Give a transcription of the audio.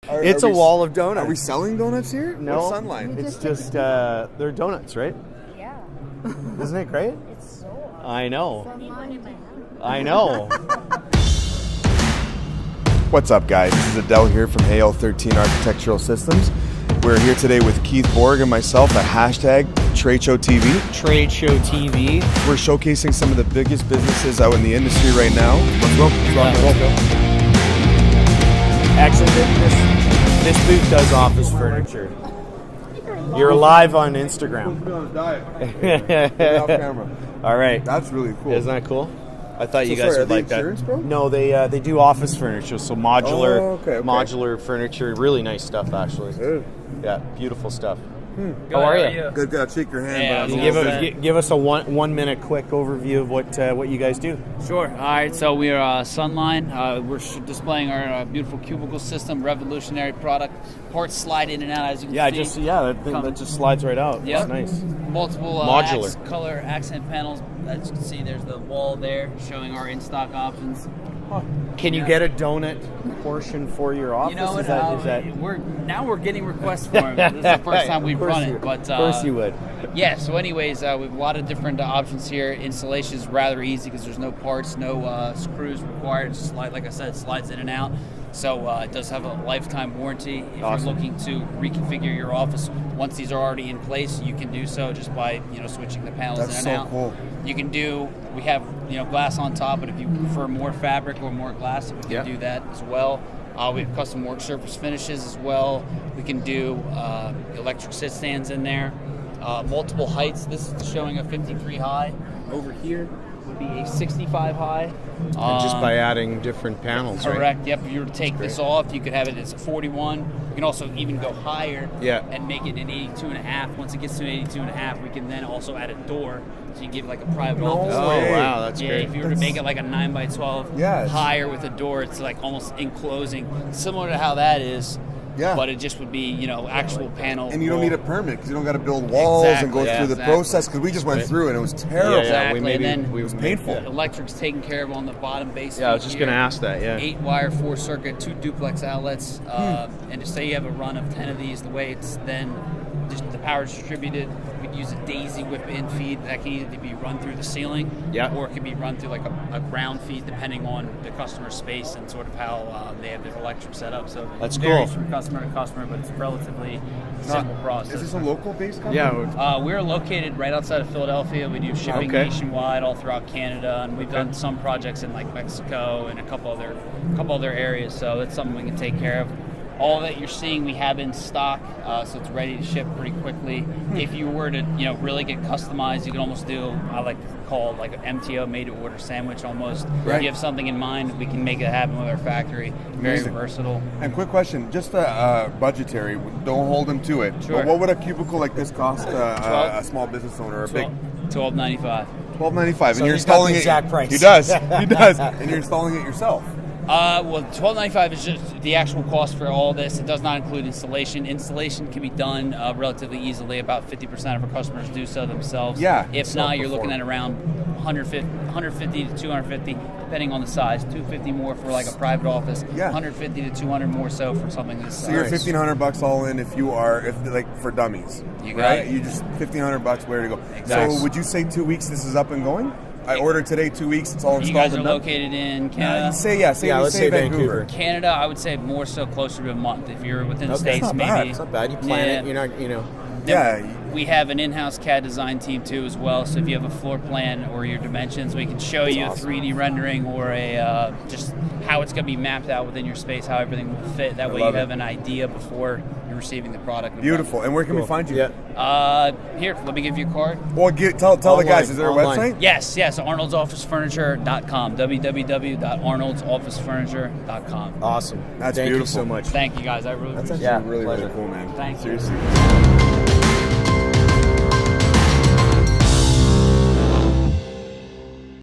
It's a wall of donuts. Are we selling donuts here? No. What's SUNLINE? It's just, they're donuts, right? Yeah. Isn't it great? It's so I know. SUNLINE. I know. What's up, guys? This is Adele here from AL13 Architectural Systems. We're here today with Keith Borg and myself at #TradeShowTV. Trade Show TV. We're showcasing some of the biggest businesses out in the industry right now. Let's go. Let's go. Actually, this booth does office furniture. You're live on Instagram. Get off camera. All right. That's really cool. Isn't that cool? I thought you So guys sorry, would are like they that. insurance, bro? No, they do office furniture, so modular, okay. modular furniture. Really nice stuff, actually. Good. Yeah, beautiful stuff. How are you? Good. I'll shake your hand. Yeah, but Can I'm you a little bit- give us a one minute quick overview of what you guys do? Sure. All right. So we are SUNLINE. We're displaying our beautiful cubicle system, revolutionary product. Parts slide in and out, as you can see. That just slides right out. Yep. That's nice. Multiple Modular. color accent panels. As you can see, there's the wall there showing our in-stock options. Can you get a donut portion for your office? You know what? Is that We're getting requests for them. This is the first time we've run it, but of course you would. yeah. So, anyways, we have a lot of different options here. Installation is rather easy because there's no parts, no screws required. Just like I said, it slides in and out. So it does have a lifetime warranty. If Awesome. you're looking to reconfigure your office, once these are already in place, you can do so just by switching the panels That's in and so out. cool. You can do. We have glass on top, but if you prefer more fabric or more glass, we can do that as well. We have custom work surface finishes as well. We can do electric sit stands in there. Multiple heights. This is showing a 53 high. Over here would be a 65 high. And just by adding different panels, right? Correct. Yep. If you were to take this off, you could have it as a 41. You can also even go higher and make it an 82.5. Once it gets to an 82.5, we can then also add a door, so you can give it like a private office. Oh, way. wow, that's Yeah, great. if you were to make it like a 9x12 Yes. higher with a door, it's like almost enclosing, similar to how that is. Yeah. But it just would be, actual panel. And you don't need a permit because you don't got to build walls and go Exactly, through the exactly. process, because we just went through it and it was terrible. Exactly, and then it was painful. Electric's taken care of on the bottom base. Yeah, I was just going to ask that. Yeah. 8-wire, 4-circuit, 2 duplex outlets, and to say you have a run of 10 of these, the way it's then just the power is distributed, we could use a daisy whip in feed that can either be run through the ceiling, or it can be run through like a ground feed, depending on the customer's space and sort of how they have their electric set up. So That's it varies cool. from customer to customer, but it's a relatively simple process. Is this a local-based company? Yeah. We're located right outside of Philadelphia. We do shipping Okay. nationwide, all throughout Canada, and we've done some projects in like Mexico and a couple other areas. So that's something we can take care of. All that you're seeing, we have in stock, so it's ready to ship pretty quickly. If you were to, really get customized, you can almost do, I like to call it like an MTO, made-to-order sandwich almost. Right. If you have something in mind, we can make it happen with our factory. Very Amazing. versatile. And quick question, just budgetary, don't hold them to it. Sure. But what would a cubicle like this cost a small business owner, or a big? $12.95. $12.95, So and you're he's got the installing it. exact price. He does. He does. And you're installing it yourself. Well, $12.95 is just the actual cost for all this. It does not include installation. Installation can be done relatively easily. About 50% of our customers do so themselves. Yeah. If not, you're looking at around 150 to 250, depending on the size. 250 more for like a private office. Yeah. 150 to 200 more so for something this size. So you're $1,500 all in if for dummies. You got right? it. You just $1,500 where to go. Exactly. So would you say 2 weeks this is up and going? I ordered today, 2 weeks, it's all You installed guys are and done? located in Canada? Let's say Vancouver. Canada, I would say more so closer to a month. If you're within the Okay. States, It's not maybe. bad. It's not bad. You plan Yeah. it. You're not, Yeah. We have an in-house CAD design team too as well, so if you have a floor plan or your dimensions, we can show you a 3D rendering or a just how it's going to be mapped out within your space, how everything will fit. That way you love have it. an idea before you're receiving the product. Beautiful. And where can we find you? Yeah. Here, let me give you a card. Well, tell the Online, guys, is there a online. website? Yes, ArnoldsOfficeFurniture.com, www.arnoldsofficefurniture.com. Awesome. That's Thank beautiful. you so much. Thank you guys, I really appreciate it. Yeah, Really, pleasure. really cool, man. Thank you. Seriously.